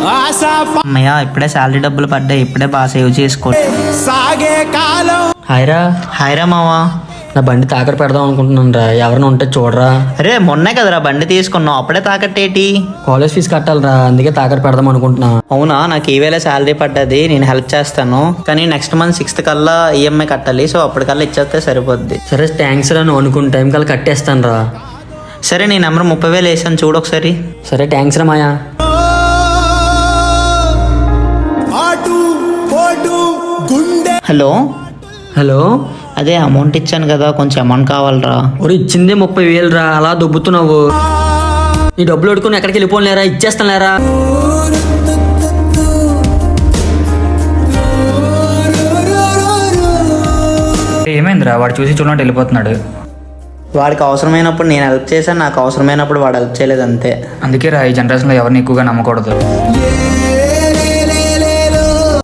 అమ్మయ్య ఇప్పుడే శాలరీ డబ్బులు పడ్డాయి, ఇప్పుడే బాగా సేవ్ చేసుకో. హాయ్రా మావా. నా బండి తాకట్టు పెడదాం అనుకుంటున్నాను రా, ఎవరైనా ఉంటే చూడరా. అరే మొన్నే కదరా బండి తీసుకున్నావు, అప్పుడే తాకట్టేటి? కాలేజ్ ఫీజు కట్టాలిరా, అందుకే తాకట్టు పెడదాం అనుకుంటున్నా. అవునా, నాకు ఈవేళ శాలరీ పడ్డది, నేను హెల్ప్ చేస్తాను. కానీ నెక్స్ట్ మంత్ 6th కల్లా ఈఎంఐ కట్టాలి, సో అప్పటికల్లా ఇచ్చేస్తే సరిపోద్ది. సరే థ్యాంక్స్ రా, నువ్వు అనుకున్న టైం కల్లా కట్టేస్తాను రా. సరే నీ నెంబర్ 30,000 వేసాను, చూడు ఒకసారి. సరే థ్యాంక్స్ రా మాయా. హలో హలో, అదే అమౌంట్ ఇచ్చాను కదా, కొంచెం అమౌంట్ కావాలరా. ఒరు ఇచ్చిందే 30,000 రా, అలా దొబ్బుతున్నావు. ఈ డబ్బులు అడుకుని ఎక్కడికి వెళ్ళిపోలేరా, ఇచ్చేస్తాను లేరా. ఏమైందిరా, వాడు చూసి చూడనట్టు వెళ్ళిపోతున్నాడు. వాడికి అవసరమైనప్పుడు నేను హెల్ప్ చేశాను, నాకు అవసరమైనప్పుడు వాడు హెల్ప్ చేయలేదు, అంతే. అందుకే రా, ఈ జనరేషన్లో ఎవరిని ఎక్కువగా నమ్మకూడదు.